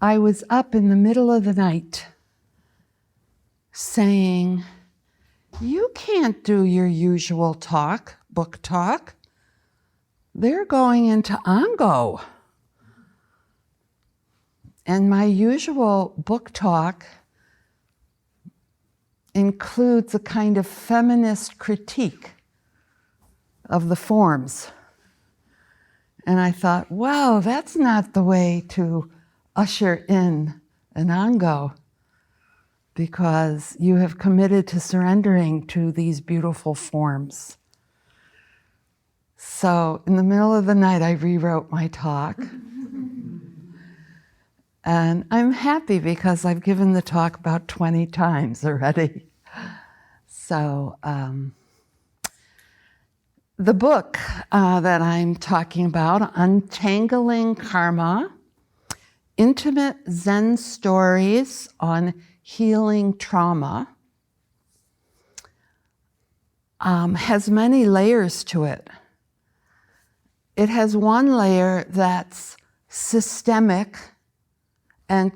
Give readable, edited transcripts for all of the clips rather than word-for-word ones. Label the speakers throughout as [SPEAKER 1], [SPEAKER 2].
[SPEAKER 1] I was up in the middle of the night saying, you can't do your usual talk, book talk. They're going into Ango. And my usual book talk includes a kind of feminist critique of the forms. And I thought, wow, that's not the way to usher in an Ango, because you have committed to surrendering to these beautiful forms. So in the middle of the night, I rewrote my talk. And I'm happy because I've given the talk about 20 times already. So the book that I'm talking about, Untangling Karma, Intimate Zen Stories on Healing Trauma, has many layers to it. It has one layer that's systemic and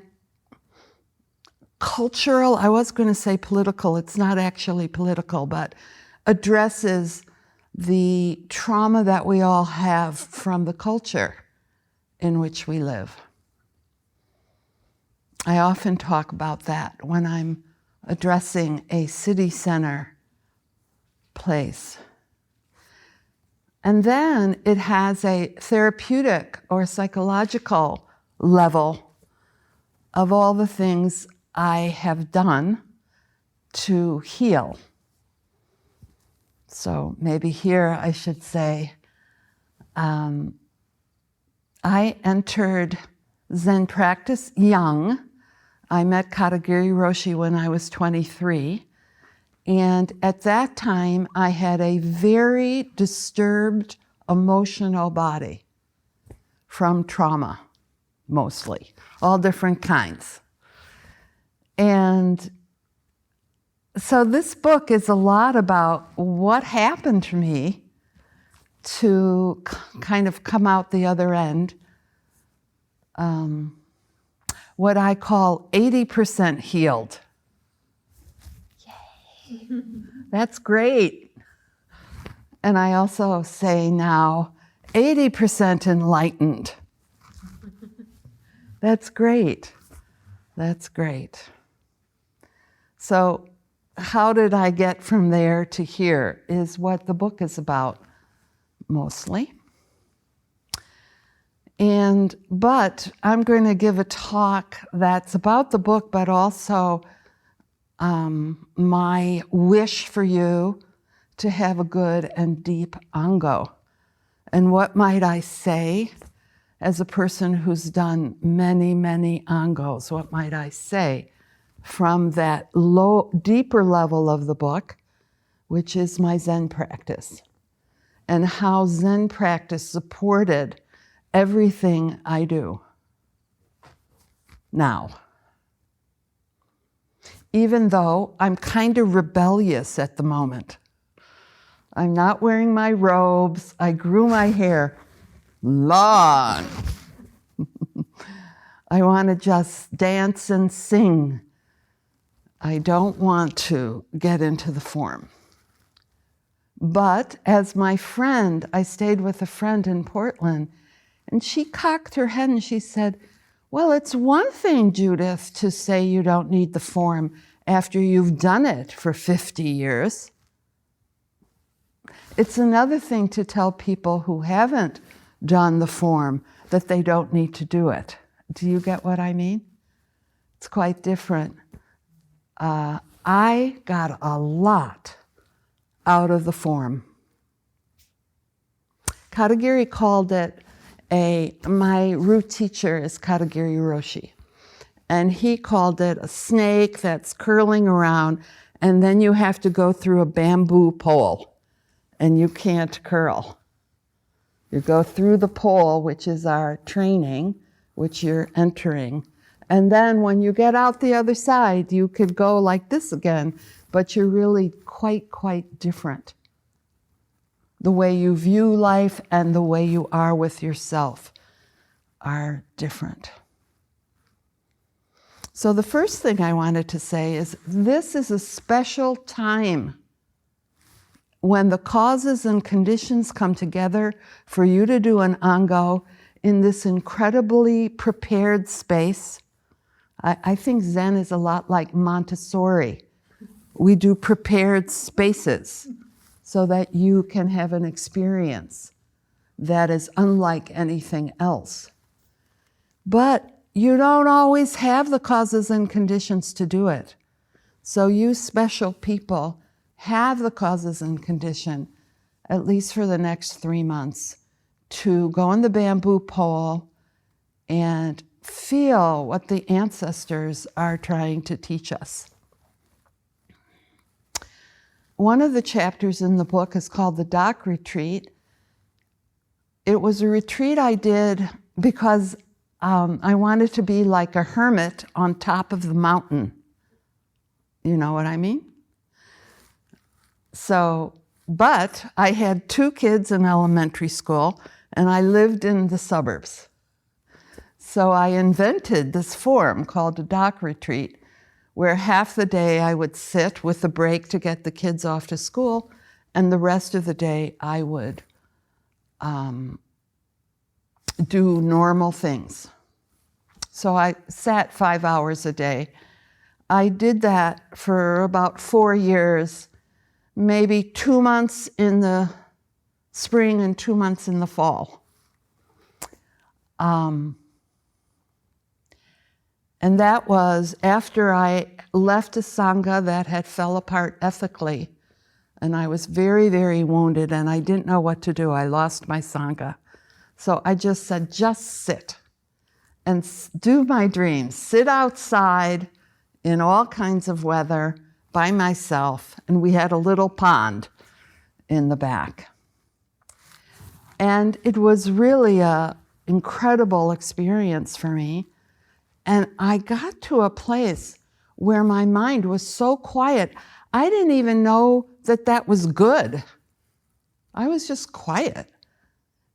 [SPEAKER 1] cultural. I was going to say political. It's not actually political, but addresses the trauma that we all have from the culture in which we live. I often talk about that when I'm addressing a city center place. And then it has a therapeutic or psychological level of all the things I have done to heal. So maybe here I should say, I entered Zen practice young. I met Katagiri Roshi when I was 23. And at that time, I had a very disturbed emotional body from trauma, mostly, all different kinds. And so this book is a lot about what happened to me to kind of come out the other end. What I call 80% healed. Yay! That's great. And I also say now 80% enlightened. That's great. That's great. So how did I get from there to here is what the book is about, mostly. But I'm going to give a talk that's about the book, but also my wish for you to have a good and deep Ango. And what might I say as a person who's done many, many Angos? What might I say from that deeper level of the book, which is my Zen practice, and how Zen practice supported everything I do now. Even though I'm kind of rebellious at the moment. I'm not wearing my robes. I grew my hair long. I want to just dance and sing. I don't want to get into the form. But as my friend, I stayed with a friend in Portland, and she cocked her head and she said, well, it's one thing, Judith, to say you don't need the form after you've done it for 50 years. It's another thing to tell people who haven't done the form that they don't need to do it. Do you get what I mean? It's quite different. I got a lot out of the form. Katagiri called it my root teacher is Katagiri Roshi. And he called it a snake that's curling around, and then you have to go through a bamboo pole, and you can't curl. You go through the pole, which is our training, which you're entering. And then when you get out the other side, you could go like this again, but you're really quite different. The way you view life and the way you are with yourself are different. So the first thing I wanted to say is this is a special time when the causes and conditions come together for you to do an Ango in this incredibly prepared space. I think Zen is a lot like Montessori. We do prepared spaces so that you can have an experience that is unlike anything else. But you don't always have the causes and conditions to do it. So you special people have the causes and condition, at least for the next 3 months, to go on the bamboo pole and feel what the ancestors are trying to teach us. One of the chapters in the book is called the Dock Retreat. It was a retreat I did because I wanted to be like a hermit on top of the mountain. You know what I mean? So, but I had 2 kids in elementary school, and I lived in the suburbs. So I invented this form called a dock retreat, where half the day I would sit with a break to get the kids off to school, and the rest of the day I would do normal things. So I sat 5 hours a day. I did that for about 4 years, maybe 2 months in the spring and 2 months in the fall. And that was after I left a Sangha that had fell apart ethically. And I was very, very wounded, and I didn't know what to do. I lost my Sangha. So I just said, just sit and do my dreams. Sit outside in all kinds of weather by myself. And we had a little pond in the back. And it was really an incredible experience for me. And I got to a place where my mind was so quiet, I didn't even know that that was good. I was just quiet.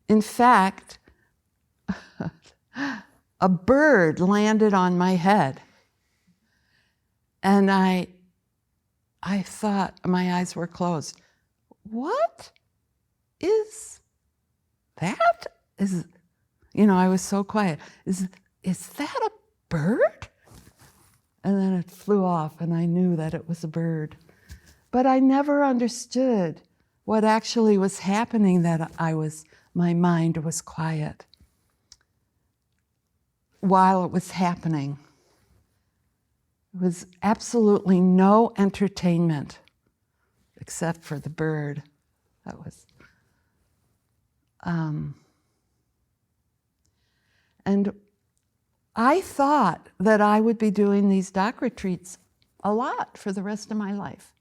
[SPEAKER 1] In fact, a bird landed on my head. And I thought, my eyes were closed. What is that? I was so quiet. Is that a bird? And then it flew off, and I knew that it was a bird. But I never understood what actually was happening, that my mind was quiet while it was happening. There was absolutely no entertainment except for the bird. That was, and I thought that I would be doing these dock retreats a lot for the rest of my life.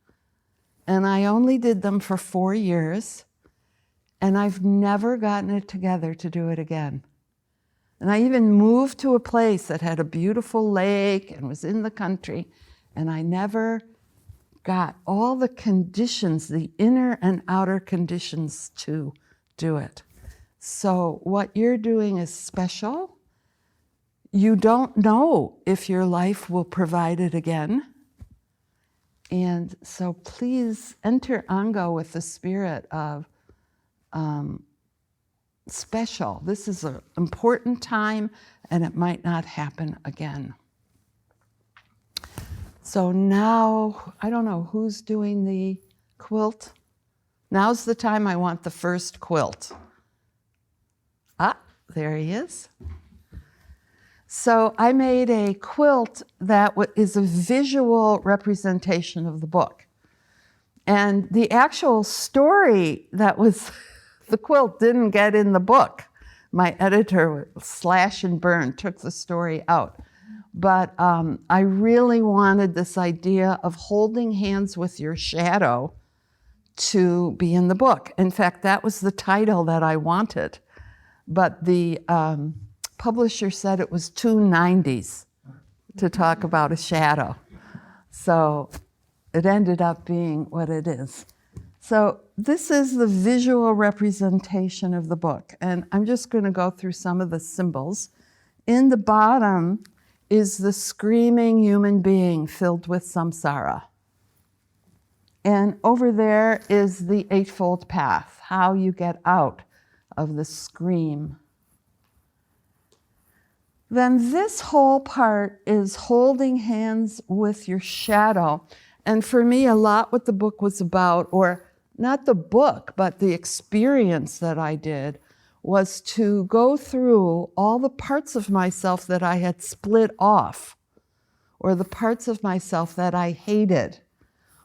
[SPEAKER 1] And I only did them for 4 years, and I've never gotten it together to do it again. And I even moved to a place that had a beautiful lake and was in the country, and I never got all the conditions, the inner and outer conditions to do it. So what you're doing is special. You don't know if your life will provide it again. And so please enter Ango with the spirit of special. This is an important time, and it might not happen again. So now, I don't know who's doing the quilt. Now's the time I want the first quilt. Ah, there he is. So I made a quilt that is a visual representation of the book. And the actual story that was the quilt didn't get in the book. My editor, slash and burn, took the story out. But I really wanted this idea of holding hands with your shadow to be in the book. In fact, that was the title that I wanted. But the publisher said it was too 90s to talk about a shadow. So it ended up being what it is. So this is the visual representation of the book. And I'm just going to go through some of the symbols. In the bottom, is the screaming human being filled with samsara. And over there is the Eightfold Path, how you get out of the scream. Then this whole part is holding hands with your shadow. And for me, a lot what the book was about, or not the book, but the experience that I did, was to go through all the parts of myself that I had split off, or the parts of myself that I hated,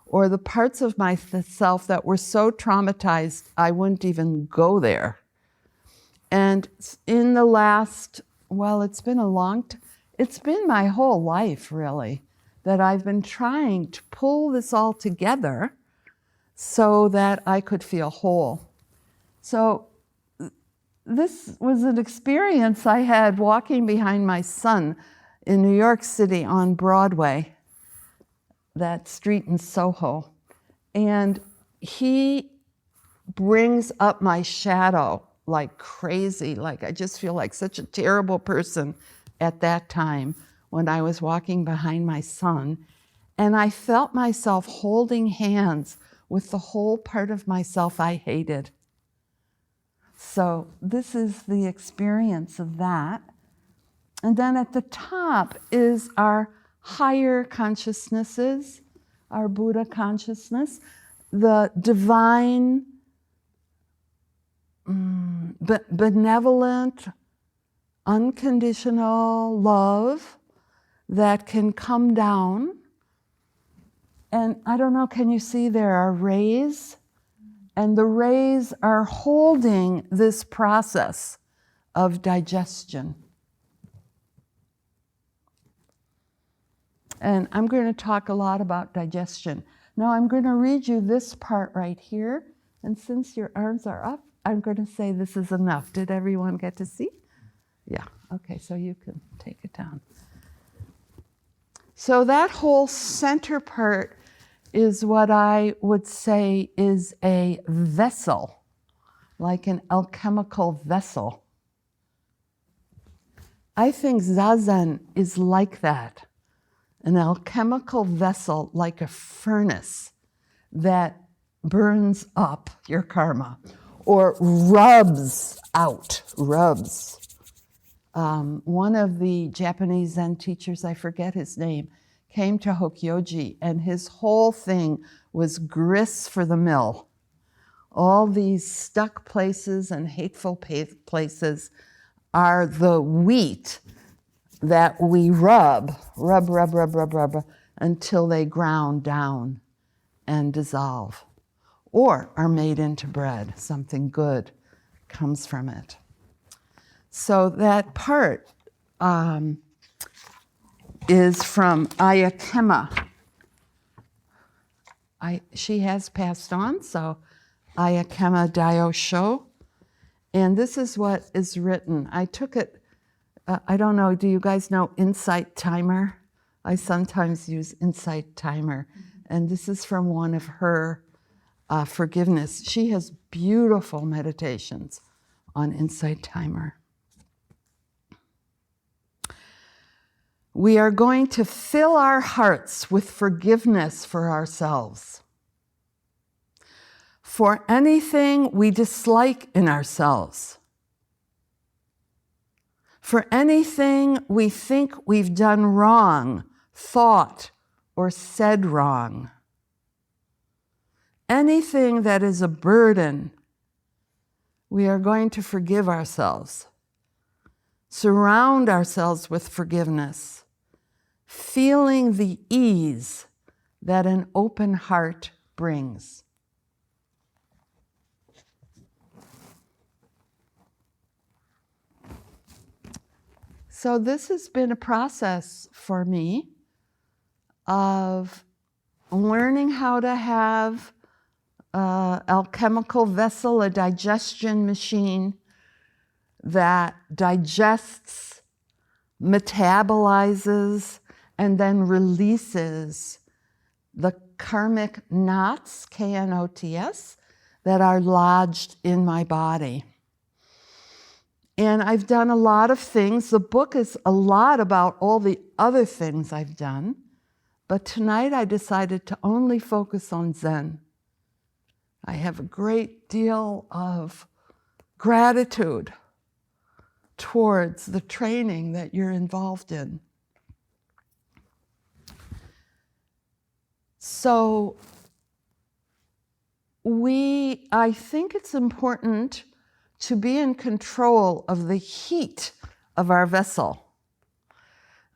[SPEAKER 1] or the parts of myself that were so traumatized I wouldn't even go there. And in the last, well, it's been it's been my whole life, really, that I've been trying to pull this all together so that I could feel whole. So this was an experience I had walking behind my son in New York City on Broadway, that street in Soho. And he brings up my shadow like crazy. Like I just feel like such a terrible person at that time when I was walking behind my son. And I felt myself holding hands with the whole part of myself I hated. So this is the experience of that. And then at the top is our higher consciousnesses, our Buddha consciousness, the divine, benevolent, unconditional love that can come down. And I don't know, can you see there are rays? And the rays are holding this process of digestion. And I'm going to talk a lot about digestion. Now I'm going to read you this part right here. And since your arms are up, I'm going to say this is enough. Did everyone get to see? Yeah, okay, so you can take it down. So that whole center part is what I would say is a vessel, like an alchemical vessel. I think Zazen is like that, an alchemical vessel, like a furnace that burns up your karma or rubs out. One of the Japanese Zen teachers, I forget his name, came to Hokyoji, and his whole thing was grist for the mill. All these stuck places and hateful places are the wheat that we rub until they ground down and dissolve, or are made into bread. Something good comes from it. So that part is from Ayakema. She has passed on, so Ayakema Daiyosho. And this is what is written. I took it, I don't know, do you guys know Insight Timer? I sometimes use Insight Timer. And this is from one of her forgiveness. She has beautiful meditations on Insight Timer. We are going to fill our hearts with forgiveness for ourselves, for anything we dislike in ourselves, for anything we think we've done wrong, thought, or said wrong. Anything that is a burden, we are going to forgive ourselves, surround ourselves with forgiveness, feeling the ease that an open heart brings. So this has been a process for me of learning how to have an alchemical vessel, a digestion machine that digests, metabolizes, and then releases the karmic knots, K-N-O-T-S, that are lodged in my body. And I've done a lot of things. The book is a lot about all the other things I've done. But tonight I decided to only focus on Zen. I have a great deal of gratitude towards the training that you're involved in. So I think it's important to be in control of the heat of our vessel.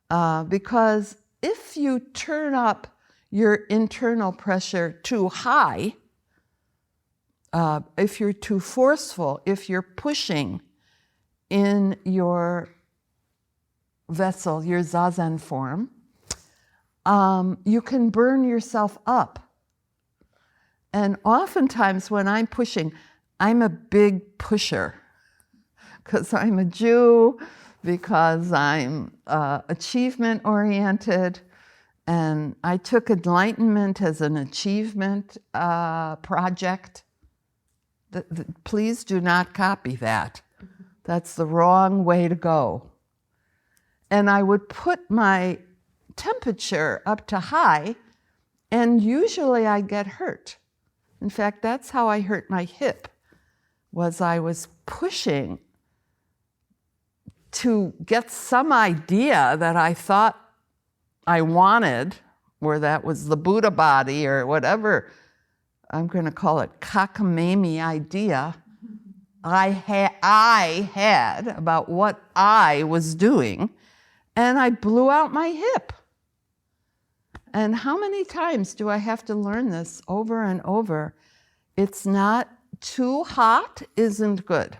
[SPEAKER 1] Because if you turn up your internal pressure too high, if you're too forceful, if you're pushing in your vessel, your zazen form, you can burn yourself up. And oftentimes when I'm pushing, I'm a big pusher because I'm a Jew, because I'm achievement-oriented, and I took enlightenment as an achievement project. Please do not copy that. That's the wrong way to go. And I would put my temperature up to high, and usually I get hurt. In fact, that's how I hurt my hip, was I was pushing to get some idea that I thought I wanted, or that was the Buddha body or whatever, I'm going to call it cockamamie idea I had about what I was doing, and I blew out my hip. And how many times do I have to learn this over and over? It's not too hot isn't good.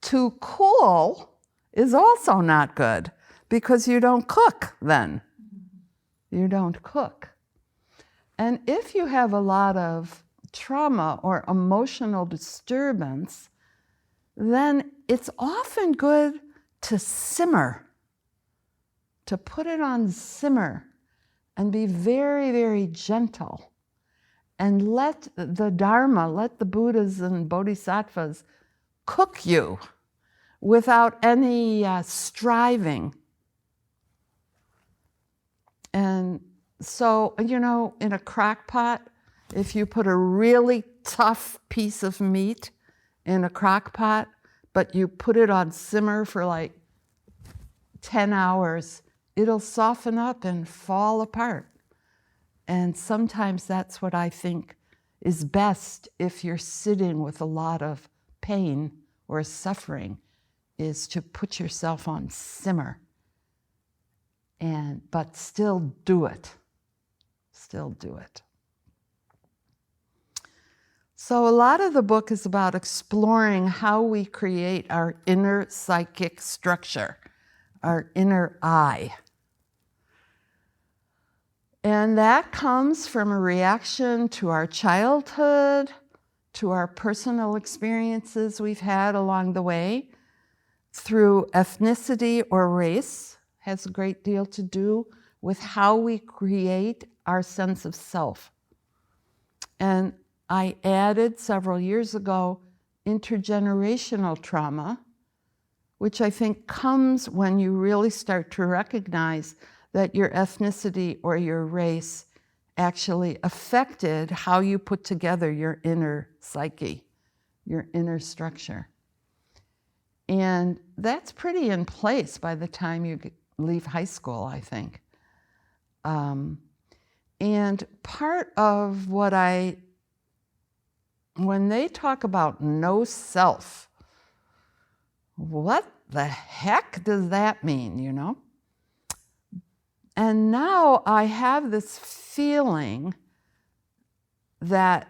[SPEAKER 1] Too cool is also not good, because you don't cook then. You don't cook. And if you have a lot of trauma or emotional disturbance, then it's often good to simmer, to put it on simmer and be very, very gentle, and let the Dharma, let the Buddhas and Bodhisattvas cook you without any striving. And so, in a crock pot, if you put a really tough piece of meat in a crock pot, but you put it on simmer for like 10 hours, it'll soften up and fall apart. And sometimes that's what I think is best if you're sitting with a lot of pain or suffering, is to put yourself on simmer, but still do it. Still do it. So a lot of the book is about exploring how we create our inner psychic structure, our inner I. And that comes from a reaction to our childhood, to our personal experiences we've had along the way, through ethnicity or race, has a great deal to do with how we create our sense of self. And I added several years ago intergenerational trauma, which I think comes when you really start to recognize that your ethnicity or your race actually affected how you put together your inner psyche, your inner structure. And that's pretty in place by the time you leave high school, I think. And part of when they talk about no self, what the heck does that mean, And now I have this feeling that,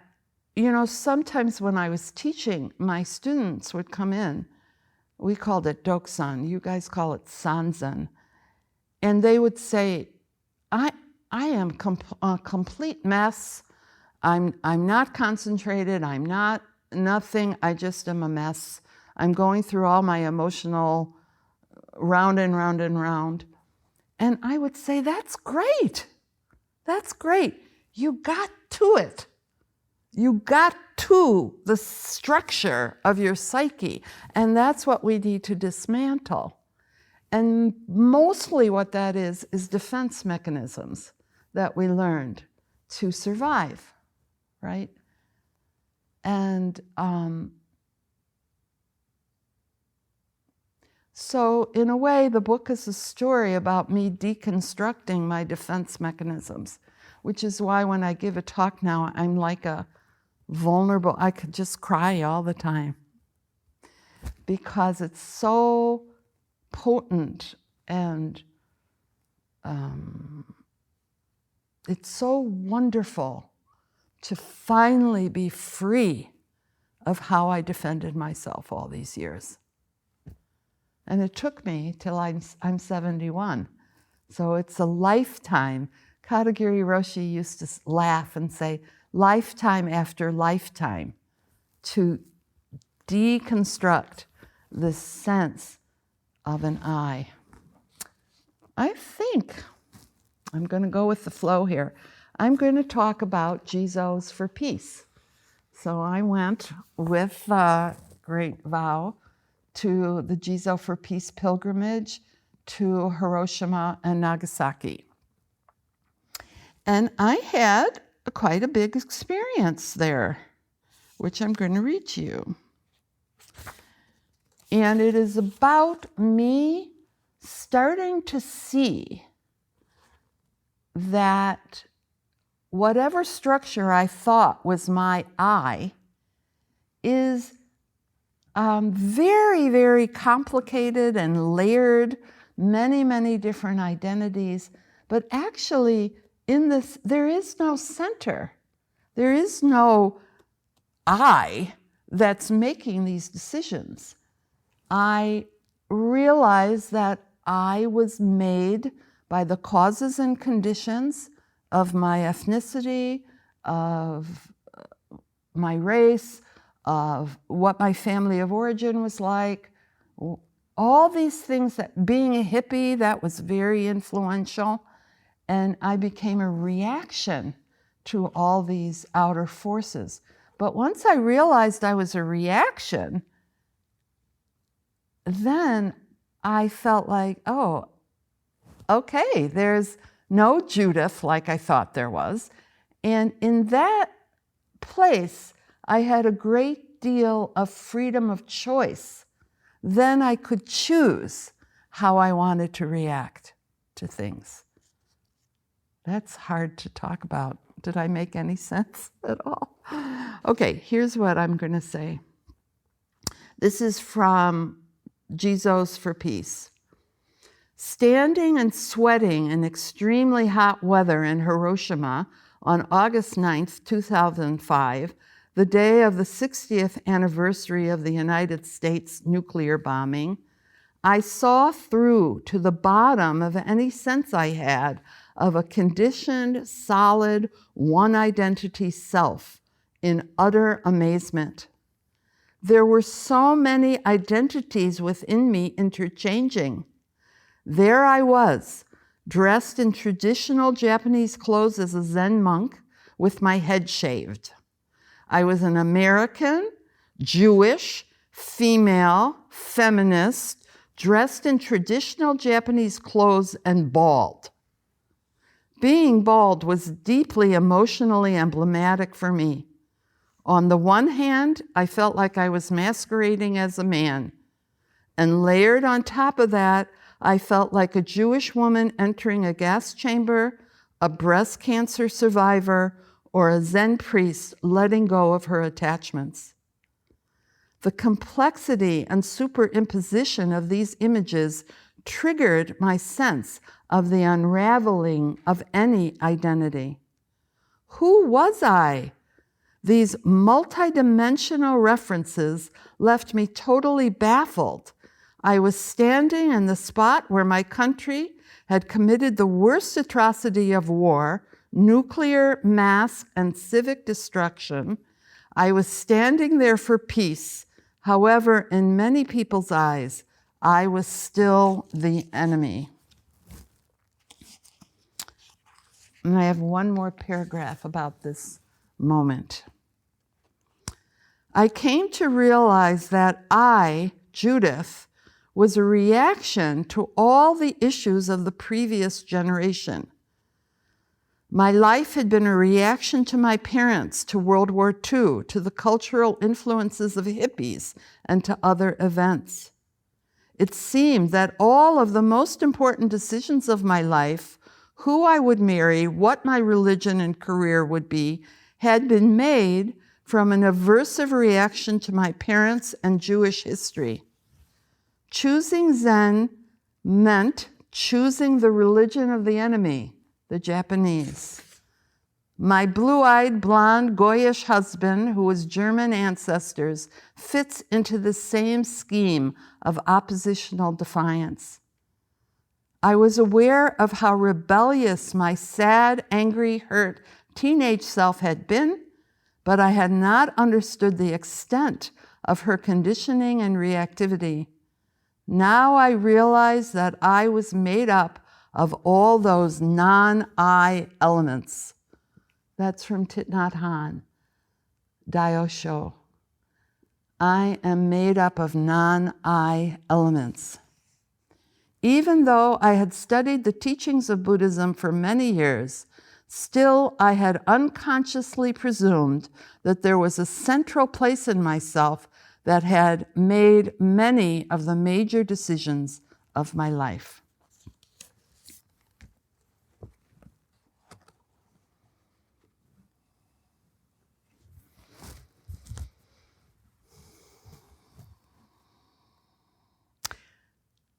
[SPEAKER 1] sometimes when I was teaching, my students would come in. We called it Doksan. You guys call it Sanzen. And they would say, I am a complete mess. I'm not concentrated. I'm not nothing. I just am a mess. I'm going through all my emotional round and round and round. And I would say, that's great. That's great. You got to it. You got to the structure of your psyche, and that's what we need to dismantle. And mostly what that is defense mechanisms that we learned to survive, right? And so in a way, the book is a story about me deconstructing my defense mechanisms, which is why when I give a talk now, I'm like a vulnerable, I could just cry all the time because it's so potent and it's so wonderful to finally be free of how I defended myself all these years. And it took me till I'm 71. So it's a lifetime. Katagiri Roshi used to laugh and say, lifetime after lifetime, to deconstruct this sense of an I. I think I'm going to go with the flow here. I'm going to talk about Jizos for peace. So I went with great Vow to the Jizo for Peace pilgrimage to Hiroshima and Nagasaki. And I had quite a big experience there, which I'm going to read to you. And it is about me starting to see that whatever structure I thought was my I is very, very complicated and layered, many, many different identities. But actually, in this, there is no center. There is no I that's making these decisions. I realized that I was made by the causes and conditions of my ethnicity, of my race, of what my family of origin was like. All these things, that being a hippie, that was very influential. And I became a reaction to all these outer forces. But once I realized I was a reaction, then I felt like, oh, okay, there's no Judith like I thought there was. And in that place, I had a great deal of freedom of choice. Then I could choose how I wanted to react to things. That's hard to talk about. Did I make any sense at all? Okay, here's what I'm going to say. This is from Jizos for Peace. Standing and sweating in extremely hot weather in Hiroshima on August 9th, 2005, the day of the 60th anniversary of the United States nuclear bombing, I saw through to the bottom of any sense I had of a conditioned, solid, one identity self in utter amazement. There were so many identities within me interchanging. There I was, dressed in traditional Japanese clothes as a Zen monk with my head shaved. I was an American, Jewish, female, feminist, dressed in traditional Japanese clothes and bald. Being bald was deeply emotionally emblematic for me. On the one hand, I felt like I was masquerading as a man. And layered on top of that, I felt like a Jewish woman entering a gas chamber, a breast cancer survivor, or a Zen priest letting go of her attachments. The complexity and superimposition of these images triggered my sense of the unraveling of any identity. Who was I? These multidimensional references left me totally baffled. I was standing in the spot where my country had committed the worst atrocity of war, nuclear, mass, and civic destruction. I was standing there for peace. However, in many people's eyes, I was still the enemy. And I have one more paragraph about this moment. I came to realize that I, Judith, was a reaction to all the issues of the previous generation. My life had been a reaction to my parents, to World War II, to the cultural influences of hippies, and to other events. It seemed that all of the most important decisions of my life, who I would marry, what my religion and career would be, had been made from an aversive reaction to my parents and Jewish history. Choosing Zen meant choosing the religion of the enemy, the Japanese. My blue-eyed, blonde, Goyish husband, who was German ancestors, fits into the same scheme of oppositional defiance. I was aware of how rebellious my sad, angry, hurt teenage self had been, but I had not understood the extent of her conditioning and reactivity. Now I realized that I was made up of all those non-I elements. That's from Thich Nhat Hanh, Daosho. I am made up of non-I elements. Even though I had studied the teachings of Buddhism for many years, still I had unconsciously presumed that there was a central place in myself that had made many of the major decisions of my life.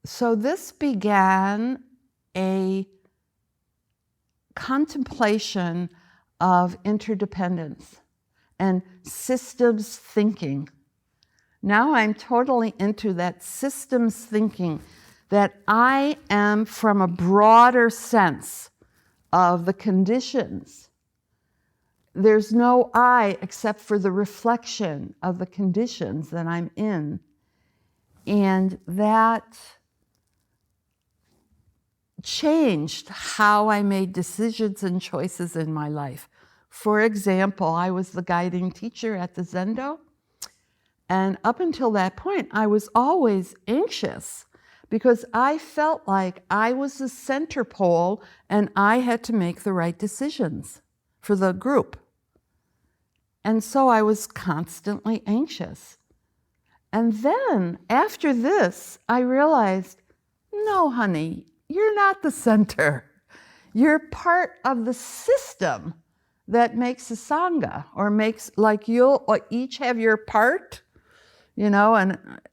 [SPEAKER 1] So this began a contemplation of interdependence and systems thinking. Now I'm totally into that systems thinking, that I am from a broader sense of the conditions. There's no I except for the reflection of the conditions that I'm in. And that changed how I made decisions and choices in my life. For example, I was the guiding teacher at the Zendo. And up until that point, I was always anxious because I felt like I was the center pole and I had to make the right decisions for the group. And so I was constantly anxious. And then after this, I realized, no, honey, you're not the center. You're part of the system that makes a Sangha, or makes, like, you'll each have your part. You know,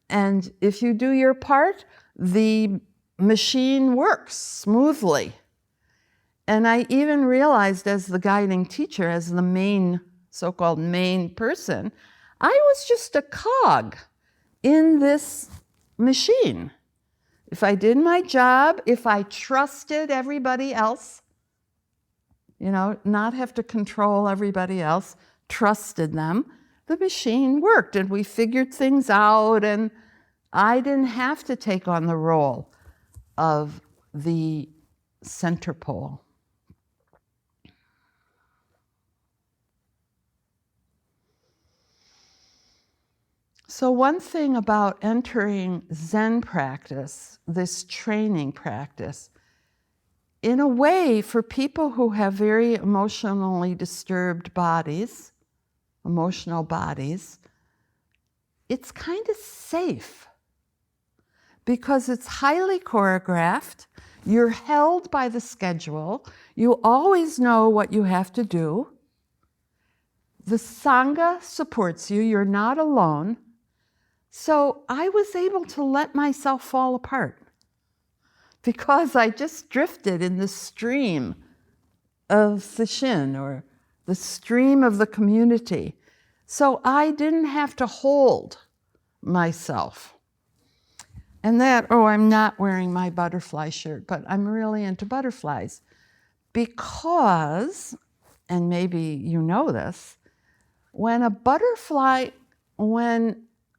[SPEAKER 1] and if you do your part, the machine works smoothly. And I even realized as the guiding teacher, as the main, so-called main person, I was just a cog in this machine. If I did my job, if I trusted everybody else, you know, not have to control everybody else, trusted them, the machine worked and we figured things out, and I didn't have to take on the role of the center pole. So one thing about entering Zen practice, this training practice, in a way for people who have very emotionally disturbed bodies, emotional bodies, it's kind of safe because it's highly choreographed. You're held by the schedule. You always know what you have to do. The Sangha supports you. You're not alone. So I was able to let myself fall apart because I just drifted in the stream of Sesshin, or the stream of the community. So I didn't have to hold myself. And that, I'm not wearing my butterfly shirt, but I'm really into butterflies because, and maybe you know this, when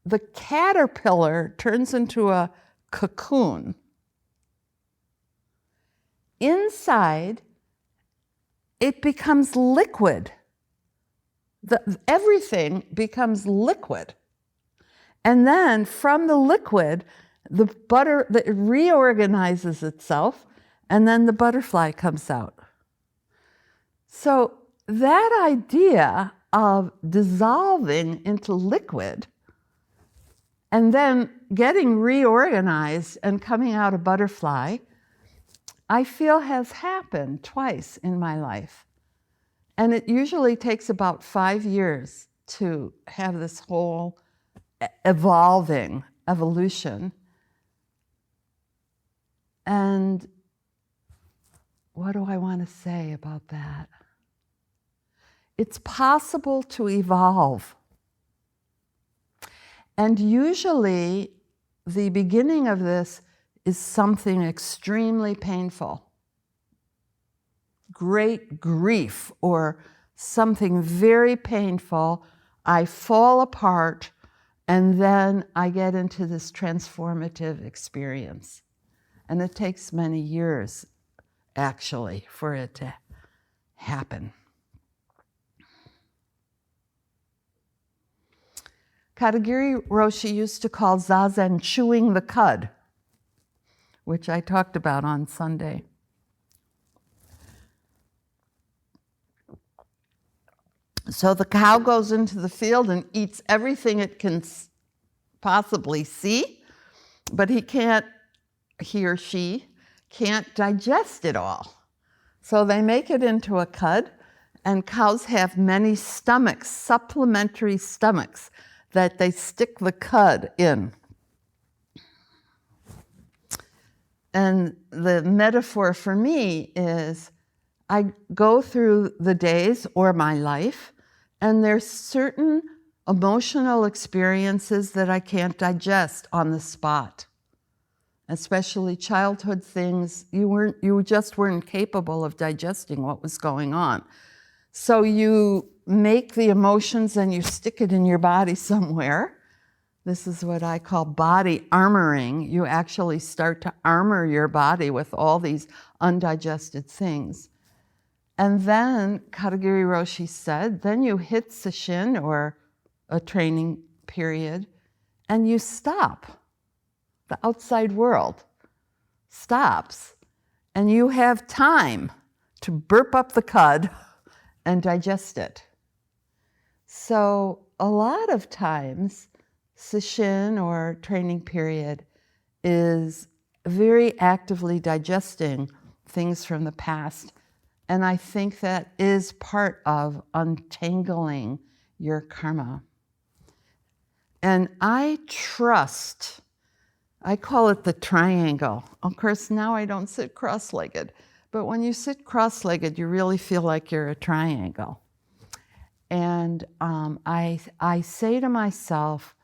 [SPEAKER 1] the caterpillar turns into a cocoon, inside it becomes liquid. everything becomes liquid. And then from the liquid, it reorganizes itself, and then the butterfly comes out. So that idea of dissolving into liquid and then getting reorganized and coming out a butterfly, I feel has happened twice in my life. And it usually takes about 5 years to have this whole evolution. And what do I want to say about that? It's possible to evolve. And usually the beginning of this is something extremely painful. Great grief or something very painful. I fall apart, and then I get into this transformative experience. And it takes many years, actually, for it to happen. Katagiri Roshi used to call Zazen chewing the cud, which I talked about on Sunday. So the cow goes into the field and eats everything it can possibly see, but he or she can't digest it all. So they make it into a cud, and cows have many stomachs, supplementary stomachs, that they stick the cud in. And the metaphor for me is I go through the days or my life, and there's certain emotional experiences that I can't digest on the spot, especially childhood things. You just weren't capable of digesting what was going on. So you make the emotions and you stick it in your body somewhere. This is what I call body armoring. You actually start to armor your body with all these undigested things. And then, Katagiri Roshi said, then you hit sesshin, or a training period, and you stop. The outside world stops, and you have time to burp up the cud and digest it. So a lot of times, sesshin or training period is very actively digesting things from the past. And I think that is part of untangling your karma. And I trust, I call it the triangle. Of course, now I don't sit cross-legged, but when you sit cross-legged, you really feel like you're a triangle. And I say to myself,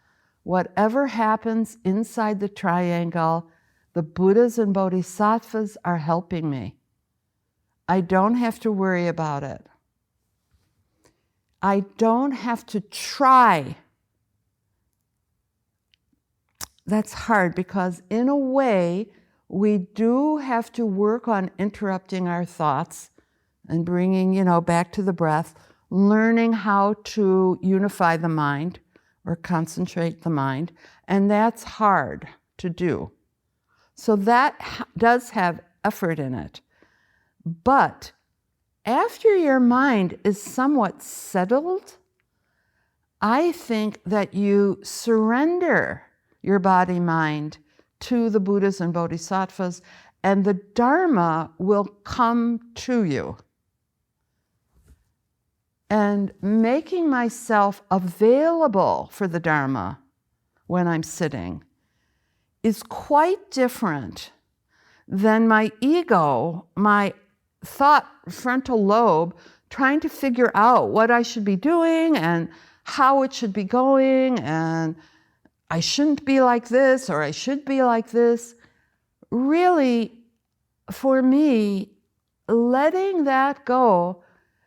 [SPEAKER 1] whatever happens inside the triangle, the Buddhas and Bodhisattvas are helping me. I don't have to worry about it. I don't have to try. That's hard because in a way, we do have to work on interrupting our thoughts and bringing, back to the breath, learning how to unify the mind or concentrate the mind. And that's hard to do. So that does have effort in it. But after your mind is somewhat settled, I think that you surrender your body-mind to the Buddhas and Bodhisattvas, and the Dharma will come to you. And making myself available for the Dharma when I'm sitting is quite different than my ego, my thought frontal lobe, trying to figure out what I should be doing and how it should be going, and I shouldn't be like this or I should be like this. Really, for me, letting that go,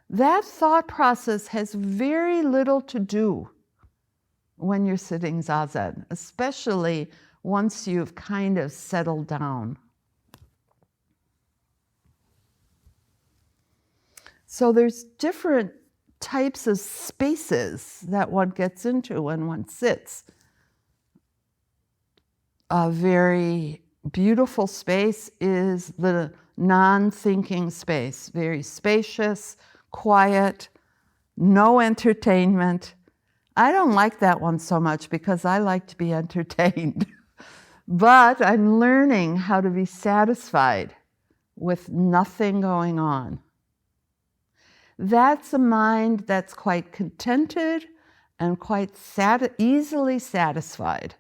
[SPEAKER 1] that thought process has very little to do when you're sitting zazen, especially once you've kind of settled down. So there's different types of spaces that one gets into when one sits. A very beautiful space is the non-thinking space, very spacious, quiet, no entertainment. I don't like that one so much because I like to be entertained. But I'm learning how to be satisfied with nothing going on. That's a mind that's quite contented and quite easily satisfied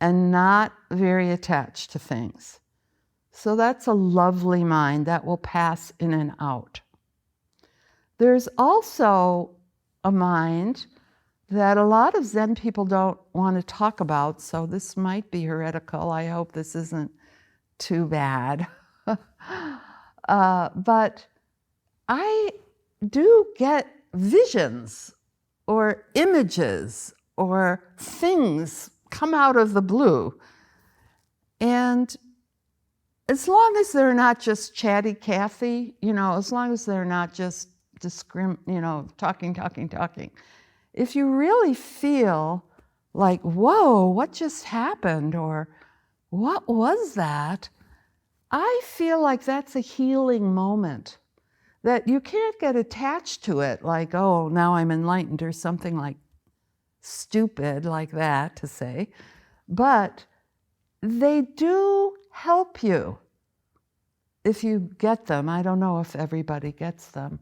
[SPEAKER 1] and not very attached to things. So that's a lovely mind that will pass in and out. There's also a mind that a lot of Zen people don't want to talk about, so this might be heretical. I hope this isn't too bad. But I do get visions or images or things come out of the blue. And as long as they're not just chatty Cathy, as long as they're not just talking. If you really feel like, whoa, what just happened? Or what was that? I feel like that's a healing moment, that you can't get attached to it like, oh, now I'm enlightened or something like stupid like that to say. But they do help you if you get them. I don't know if everybody gets them.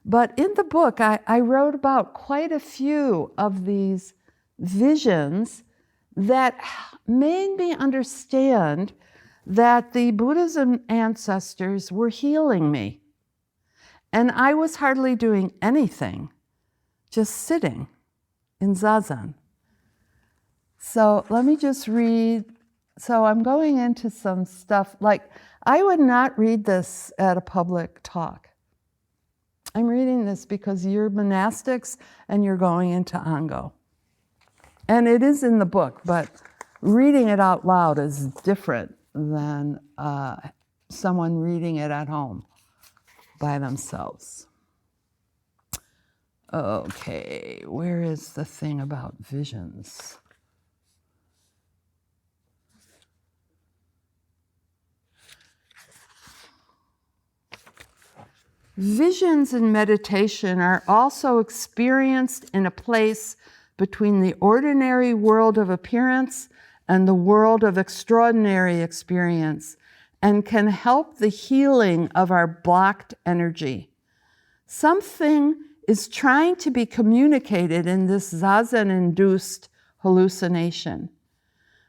[SPEAKER 1] But in the book, I wrote about quite a few of these visions that made me understand that the Buddhism ancestors were healing me. And I was hardly doing anything, just sitting in Zazen. So let me just read. So I'm going into some stuff, like I would not read this at a public talk. I'm reading this because you're monastics and you're going into Ango. And it is in the book, but reading it out loud is different than someone reading it at home by themselves. Okay, where is the thing about visions? Visions in meditation are also experienced in a place between the ordinary world of appearance and the world of extraordinary experience, and can help the healing of our blocked energy. Something is trying to be communicated in this Zazen-induced hallucination.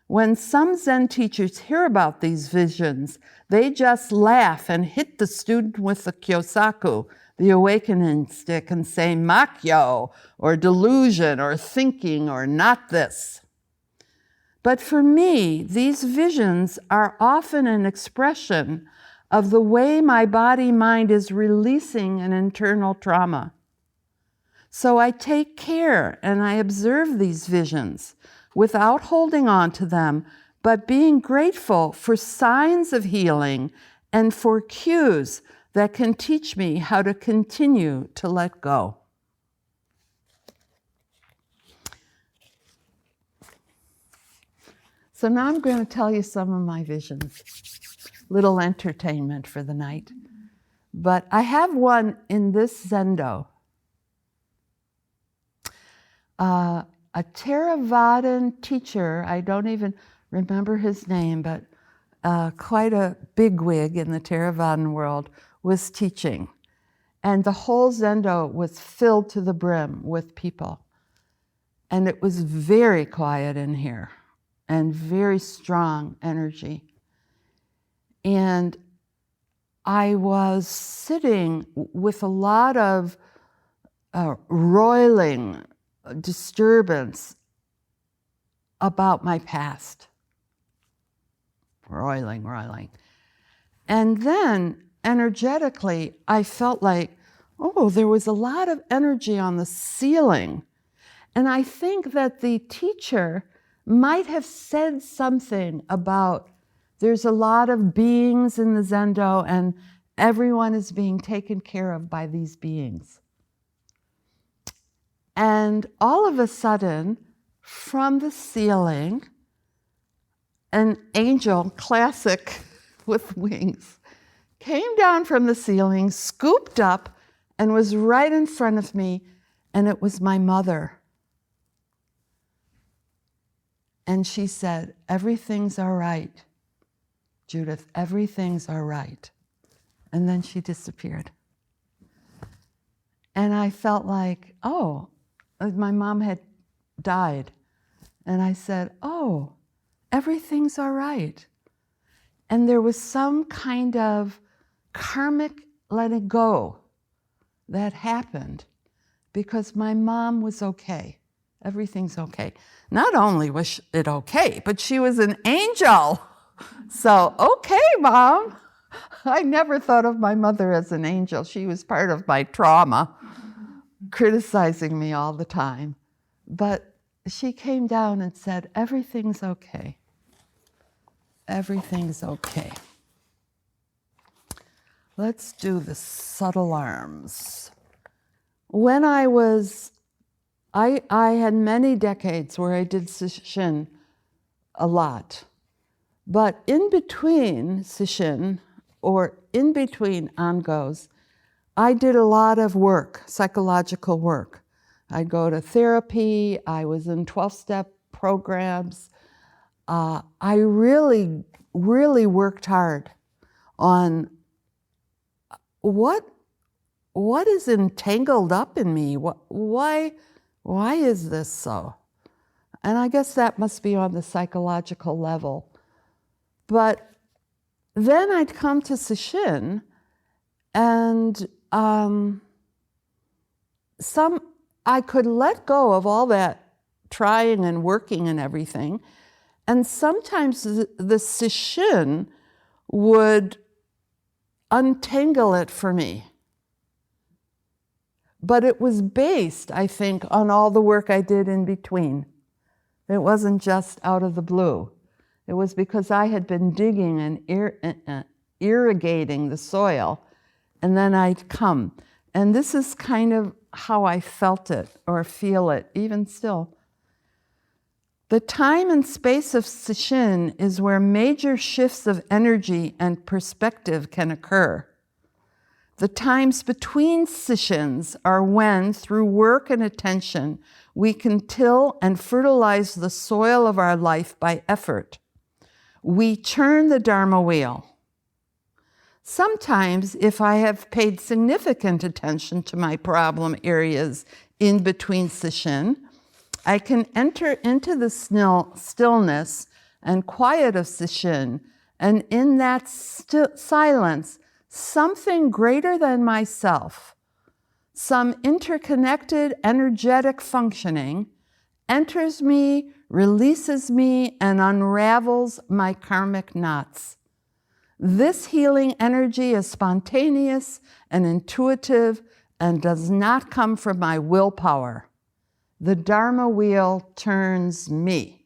[SPEAKER 1] When some Zen teachers hear about these visions, they just laugh and hit the student with the kyosaku, the awakening stick, and say makyo, or delusion, or thinking, or not this. But for me, these visions are often an expression of the way my body-mind is releasing an internal trauma. So I take care and I observe these visions without holding on to them, but being grateful for signs of healing and for cues that can teach me how to continue to let go. So now I'm going to tell you some of my visions. Little entertainment for the night. But I have one in this Zendo. A Theravadan teacher, I don't even remember his name, but quite a bigwig in the Theravadan world, was teaching. And the whole Zendo was filled to the brim with people. And it was very quiet in here and very strong energy. And I was sitting with a lot of roiling disturbance about my past. Roiling. And then energetically, I felt like, oh, there was a lot of energy on the ceiling. And I think that the teacher might have said something about there's a lot of beings in the Zendo and everyone is being taken care of by these beings. And all of a sudden, from the ceiling, an angel, classic with wings, came down from the ceiling, scooped up, and was right in front of me, and it was my mother. And she said, "Everything's all right, Judith, everything's all right." And then she disappeared. And I felt like, oh, my mom had died. And I said, oh, everything's all right. And there was some kind of karmic letting go that happened because my mom was okay. Everything's okay. Not only was it okay, but she was an angel. So, okay, Mom. I never thought of my mother as an angel. She was part of my trauma, criticizing me all the time. But she came down and said, everything's okay. Everything's okay. Let's do the subtle arms. When I had many decades where I did sesshin a lot. But in between sesshin, or in between angos, I did a lot of work, psychological work. I'd go to therapy, I was in 12-step programs. I really, really worked hard on what is entangled up in me? Why is this so? And I guess that must be on the psychological level. But then I'd come to sesshin, and I could let go of all that trying and working and everything, and sometimes the sesshin would untangle it for me. But it was based, I think, on all the work I did in between. It wasn't just out of the blue. It was because I had been digging and irrigating the soil, and then I'd come. And this is kind of how I felt it or feel it, even still. The time and space of sesshin is where major shifts of energy and perspective can occur. The times between sessions are when, through work and attention, we can till and fertilize the soil of our life by effort. We turn the Dharma wheel. Sometimes, if I have paid significant attention to my problem areas in between sesshin, I can enter into the stillness and quiet of sesshin, and in that silence, something greater than myself, some interconnected energetic functioning, enters me, releases me, and unravels my karmic knots. This healing energy is spontaneous and intuitive and does not come from my willpower. The Dharma wheel turns me.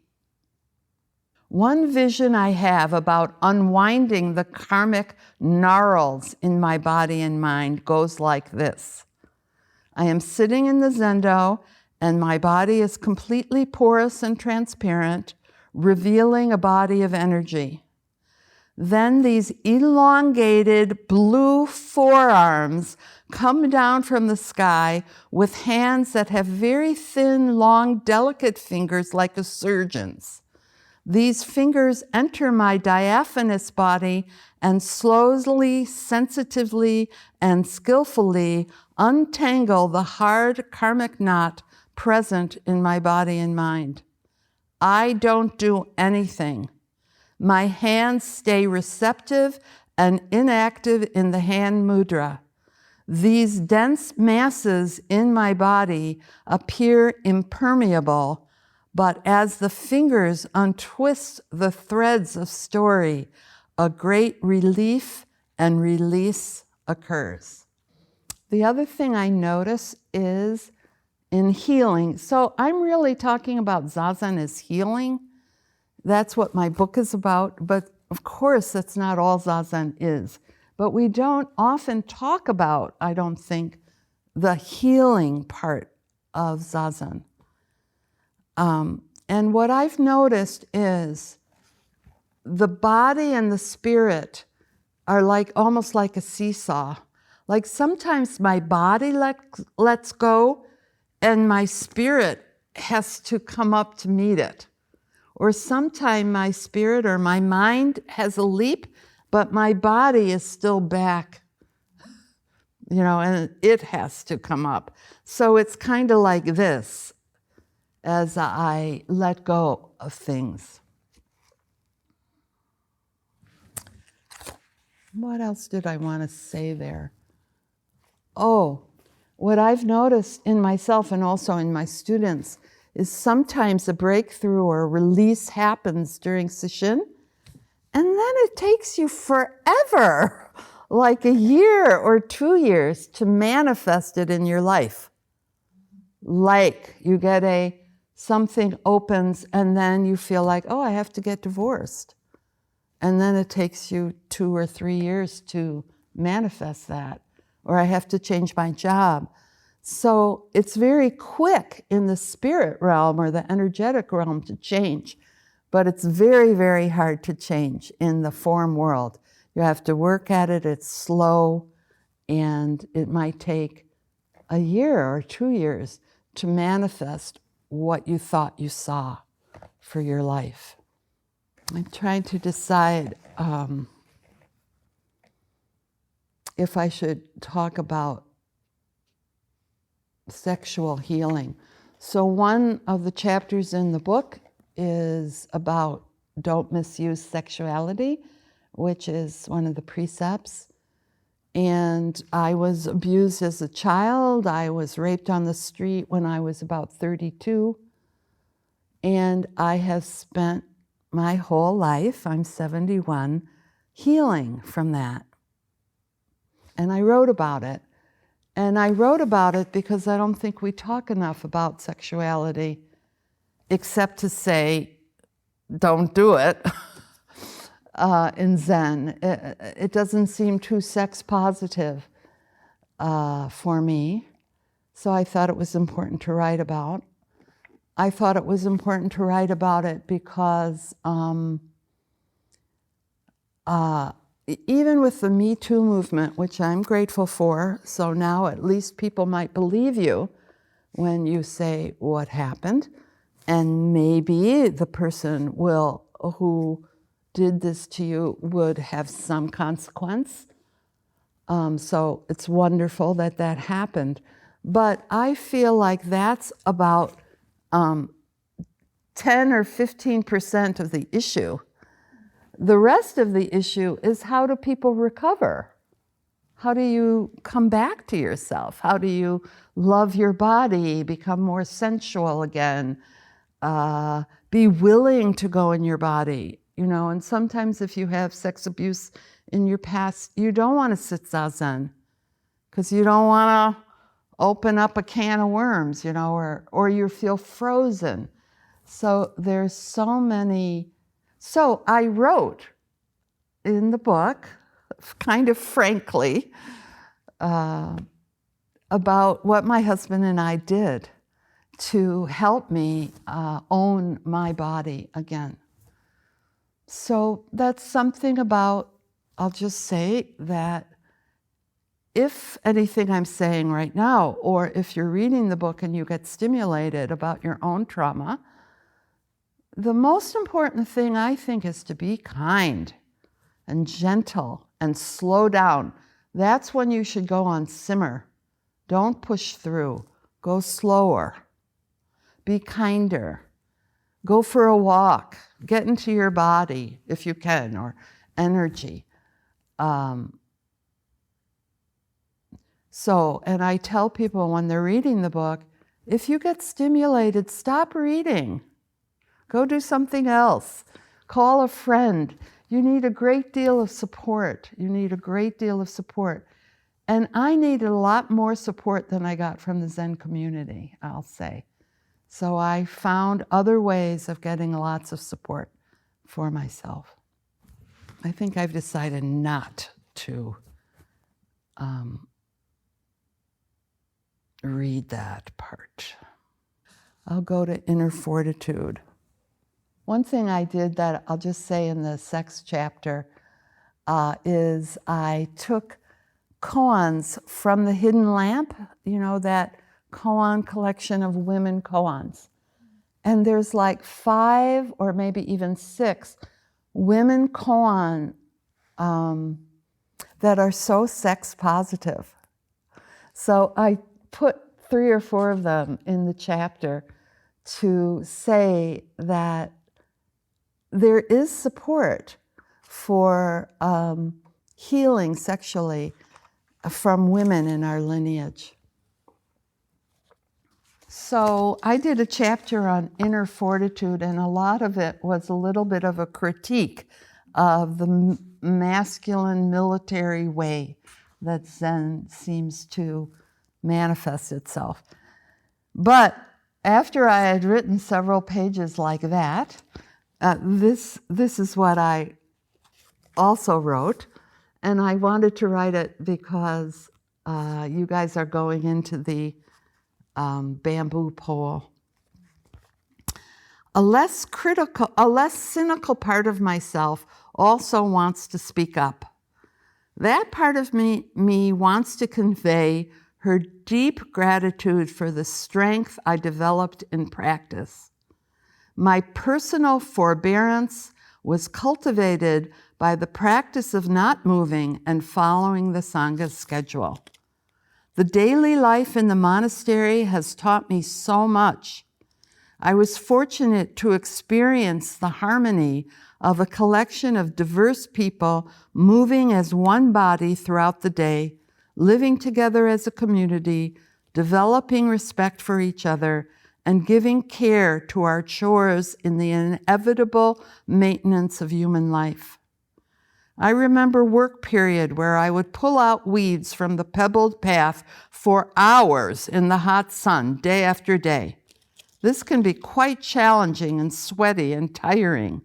[SPEAKER 1] One vision I have about unwinding the karmic gnarls in my body and mind goes like this. I am sitting in the zendo, and my body is completely porous and transparent, revealing a body of energy. Then these elongated blue forearms come down from the sky with hands that have very thin, long, delicate fingers like a surgeon's. These fingers enter my diaphanous body and slowly, sensitively, and skillfully untangle the hard karmic knot present in my body and mind. I don't do anything. My hands stay receptive and inactive in the hand mudra. These dense masses in my body appear impermeable, but as the fingers untwist the threads of story, a great relief and release occurs. The other thing I notice is in healing, so I'm really talking about Zazen as healing. That's what my book is about, but of course that's not all Zazen is. But we don't often talk about, I don't think, the healing part of Zazen. And what I've noticed is the body and the spirit are like almost like a seesaw. Like sometimes my body lets go and my spirit has to come up to meet it. Or sometimes my spirit or my mind has a leap, but my body is still back, and it has to come up. So it's kind of like this as I let go of things. What else did I want to say there? Oh, what I've noticed in myself and also in my students is sometimes a breakthrough or a release happens during sesshin, and then it takes you forever, like a year or 2 years, to manifest it in your life. Like you get something opens and then you feel like, oh, I have to get divorced. And then it takes you 2 or 3 years to manifest that. Or I have to change my job. So it's very quick in the spirit realm or the energetic realm to change. But it's very, very hard to change in the form world. You have to work at it, it's slow, and it might take a year or 2 years to manifest what you thought you saw for your life. I'm trying to decide if I should talk about sexual healing. So one of the chapters in the book is about don't misuse sexuality, which is one of the precepts. And I was abused as a child. I was raped on the street when I was about 32. And I have spent my whole life, I'm 71, healing from that. And I wrote about it. And I wrote about it because I don't think we talk enough about sexuality, except to say, don't do it in Zen. It doesn't seem too sex positive for me. So I thought it was important to write about. I thought it was important to write about it because even with the Me Too movement, which I'm grateful for, so now at least people might believe you when you say what happened, and maybe the person who did this to you would have some consequence. So it's wonderful that that happened. But I feel like that's about 10 or 15% of the issue. The rest of the issue is how do people recover? How do you come back to yourself? How do you love your body, become more sensual again, be willing to go in your body? And sometimes if you have sex abuse in your past, you don't want to sit Zazen because you don't want to open up a can of worms, or you feel frozen. So there's so many. So I wrote in the book, kind of frankly, about what my husband and I did to help me own my body again. So that's something about, I'll just say that if anything I'm saying right now, or if you're reading the book and you get stimulated about your own trauma, the most important thing I think is to be kind and gentle and slow down. That's when you should go on simmer. Don't push through. Go slower. Be kinder. Go for a walk. Get into your body if you can, or energy. And I tell people when they're reading the book, if you get stimulated, stop reading. Go do something else. Call a friend. You need a great deal of support. And I needed a lot more support than I got from the Zen community, I'll say. So I found other ways of getting lots of support for myself. I think I've decided not to read that part. I'll go to inner fortitude. One thing I did that I'll just say in the sex chapter is I took koans from the Hidden Lamp, that koan collection of women koans. And there's like 5 or maybe even 6 women koan that are so sex positive. So I put 3 or 4 of them in the chapter to say that there is support for healing sexually from women in our lineage. So I did a chapter on inner fortitude, and a lot of it was a little bit of a critique of the masculine military way that Zen seems to manifest itself. But after I had written several pages like that, this is what I also wrote, and I wanted to write it because you guys are going into the bamboo pole. A less cynical part of myself also wants to speak up. That part of me wants to convey her deep gratitude for the strength I developed in practice. My personal forbearance was cultivated by the practice of not moving and following the Sangha's schedule. The daily life in the monastery has taught me so much. I was fortunate to experience the harmony of a collection of diverse people moving as one body throughout the day, living together as a community, developing respect for each other, and giving care to our chores in the inevitable maintenance of human life. I remember work period where I would pull out weeds from the pebbled path for hours in the hot sun, day after day. This can be quite challenging and sweaty and tiring.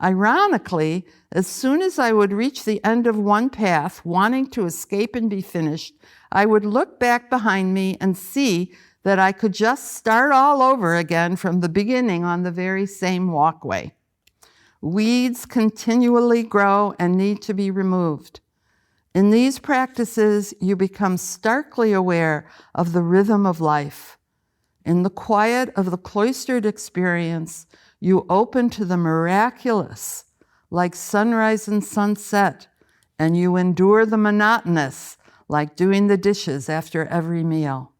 [SPEAKER 1] Ironically, as soon as I would reach the end of one path, wanting to escape and be finished, I would look back behind me and see that I could just start all over again from the beginning on the very same walkway. Weeds continually grow and need to be removed. In these practices, you become starkly aware of the rhythm of life. In the quiet of the cloistered experience, you open to the miraculous, like sunrise and sunset, and you endure the monotonous, like doing the dishes after every meal.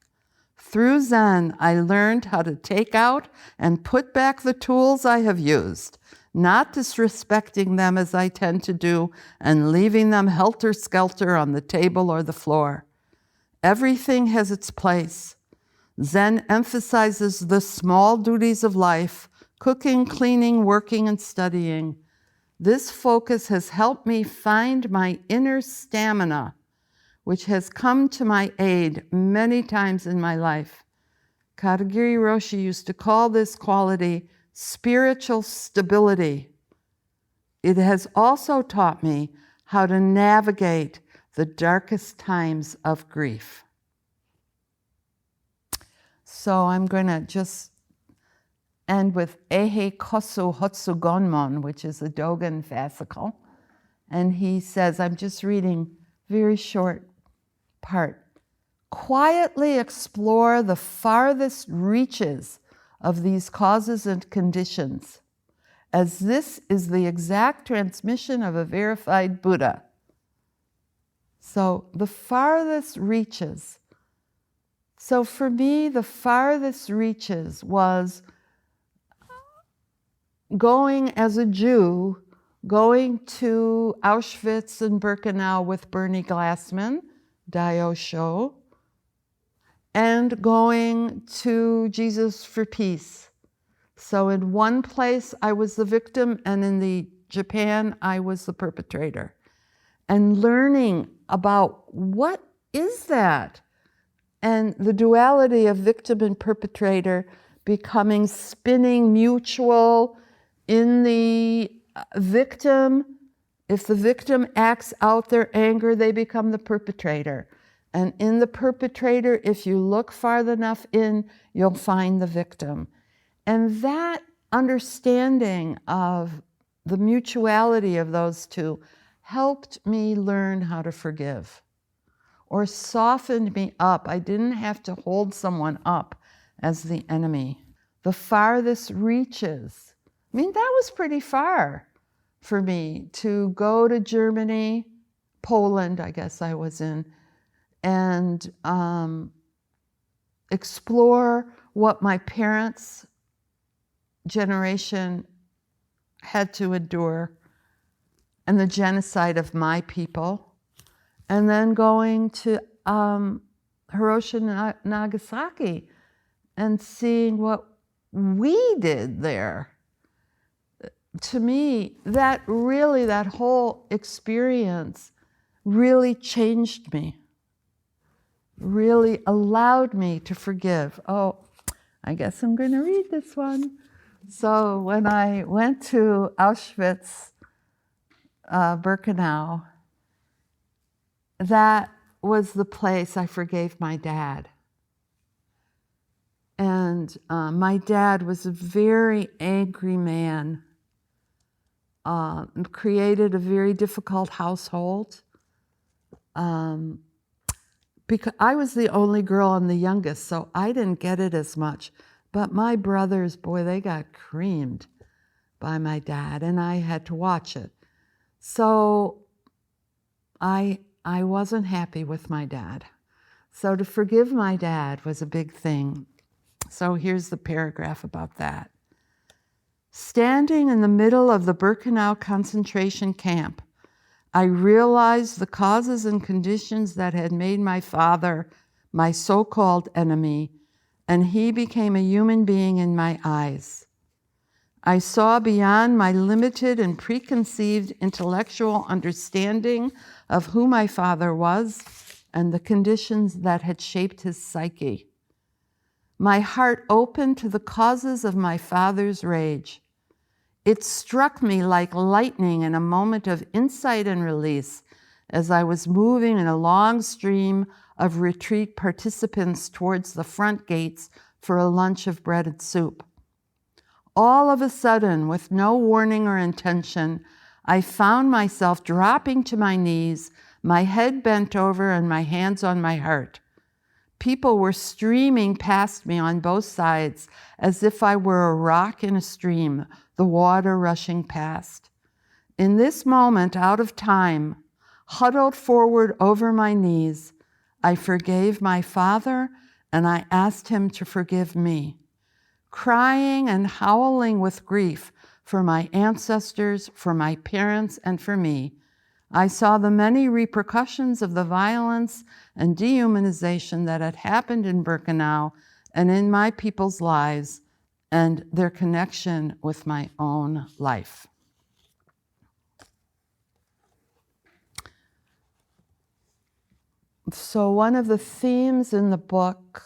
[SPEAKER 1] Through Zen, I learned how to take out and put back the tools I have used, not disrespecting them as I tend to do and leaving them helter-skelter on the table or the floor. Everything has its place. Zen emphasizes the small duties of life: cooking, cleaning, working, and studying. This focus has helped me find my inner stamina, which has come to my aid many times in my life. Katagiri Roshi used to call this quality spiritual stability. It has also taught me how to navigate the darkest times of grief. So I'm going to just end with Ehe Kosu Hotsu Gonmon, which is a Dogen fascicle. And he says, I'm just reading very short part. Quietly explore the farthest reaches of these causes and conditions, as this is the exact transmission of a verified Buddha. So the farthest reaches. So for me, the farthest reaches was going as a Jew, going to Auschwitz and Birkenau with Bernie Glassman, Dio Show, and going to Jesus for Peace. So in one place, I was the victim, and in the Japan, I was the perpetrator. And learning about what is that? And the duality of victim and perpetrator becoming spinning mutual in the victim. If the victim acts out their anger, they become the perpetrator. And in the perpetrator, if you look far enough in, you'll find the victim. And that understanding of the mutuality of those two helped me learn how to forgive, or softened me up. I didn't have to hold someone up as the enemy. The farthest reaches, I mean, that was pretty far for me to go to Germany, Poland, I guess I was in, and explore what my parents' generation had to endure and the genocide of my people, and then going to Hiroshima and Nagasaki and seeing what we did there. To me, that whole experience really changed me, really allowed me to forgive. Oh, I guess I'm going to read this one. So when I went to Auschwitz, Birkenau, that was the place I forgave my dad. And my dad was a very angry man, created a very difficult household. Because I was the only girl and the youngest, so I didn't get it as much. But my brothers, boy, they got creamed by my dad, and I had to watch it. So I wasn't happy with my dad. So to forgive my dad was a big thing. So here's the paragraph about that. Standing in the middle of the Birkenau concentration camp, I realized the causes and conditions that had made my father my so-called enemy, and he became a human being in my eyes. I saw beyond my limited and preconceived intellectual understanding of who my father was and the conditions that had shaped his psyche. My heart opened to the causes of my father's rage. It struck me like lightning in a moment of insight and release as I was moving in a long stream of retreat participants towards the front gates for a lunch of bread and soup. All of a sudden, with no warning or intention, I found myself dropping to my knees, my head bent over and my hands on my heart. People were streaming past me on both sides as if I were a rock in a stream, the water rushing past. In this moment, out of time, huddled forward over my knees, I forgave my father and I asked him to forgive me. Crying and howling with grief for my ancestors, for my parents, and for me, I saw the many repercussions of the violence and dehumanization that had happened in Birkenau and in my people's lives and their connection with my own life. So one of the themes in the book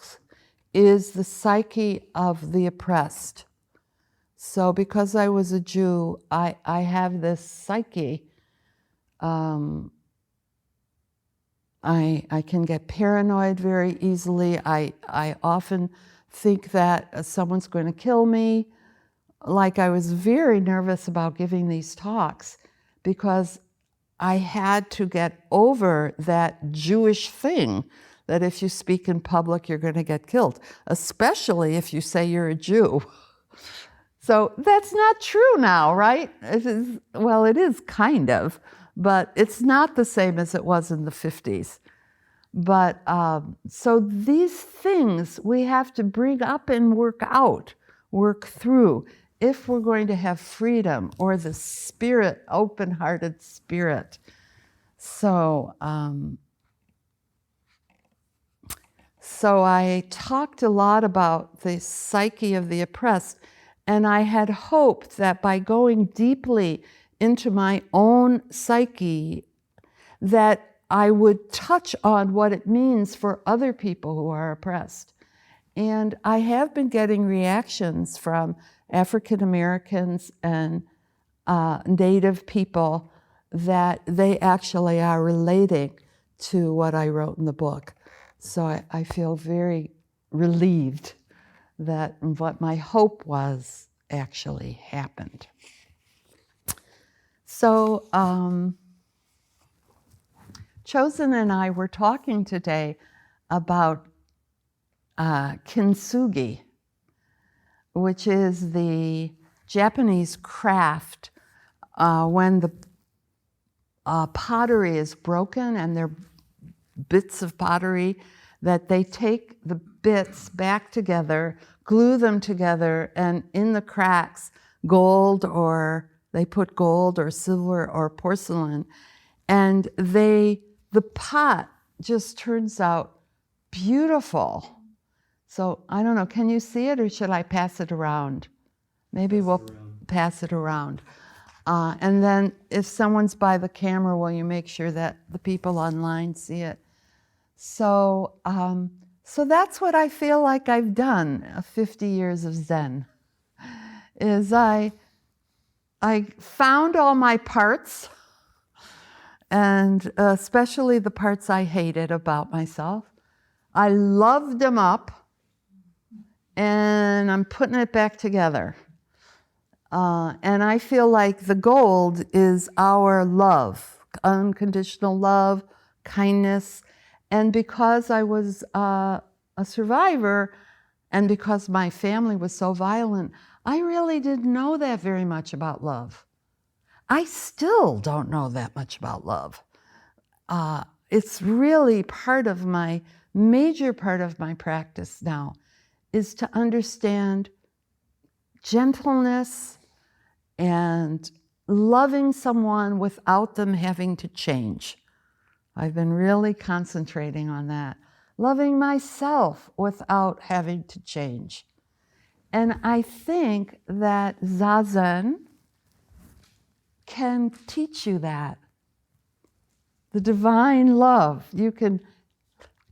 [SPEAKER 1] is the psyche of the oppressed. So because I was a Jew, I have this psyche. I can get paranoid very easily. I often think that someone's going to kill me. Like I was very nervous about giving these talks because I had to get over that Jewish thing that if you speak in public, you're going to get killed, especially if you say you're a Jew. So that's not true now, right? Well, it is kind of, but it's not the same as it was in the 50s. But so these things we have to bring up and work out, work through, if we're going to have freedom or the spirit, open-hearted spirit. So, so I talked a lot about the psyche of the oppressed, and I had hoped that by going deeply into my own psyche, that I would touch on what it means for other people who are oppressed. And I have been getting reactions from African Americans and Native people that they actually are relating to what I wrote in the book. So I feel very relieved that what my hope was actually happened. So Chosen and I were talking today about kintsugi, which is the Japanese craft when the pottery is broken and they're bits of pottery, that they take the bits back together, glue them together, and in the cracks, they put gold or silver or porcelain, and the pot just turns out beautiful. So I don't know, can you see it or should I pass it around? Maybe we'll pass it around. And then if someone's by the camera, will you make sure that the people online see it? So that's what I feel like I've done, 50 years of Zen, is I found all my parts, and especially the parts I hated about myself. I loved them up, and I'm putting it back together. And I feel like the gold is our love, unconditional love, kindness. And because I was a survivor, and because my family was so violent, I really didn't know that very much about love. I still don't know that much about love. It's really major part of my practice now, is to understand gentleness and loving someone without them having to change. I've been really concentrating on that. Loving myself without having to change. And I think that Zazen can teach you that. The divine love, you can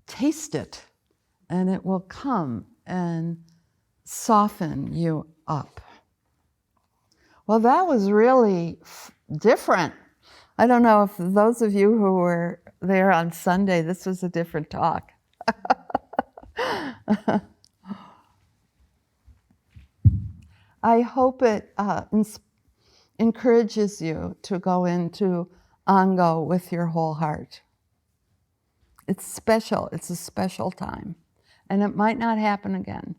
[SPEAKER 1] taste it and it will come and soften you up. Well, that was really different. I don't know if those of you who were there on Sunday, this was a different talk. I hope it encourages you to go into Ango with your whole heart. It's special. It's a special time. And it might not happen again.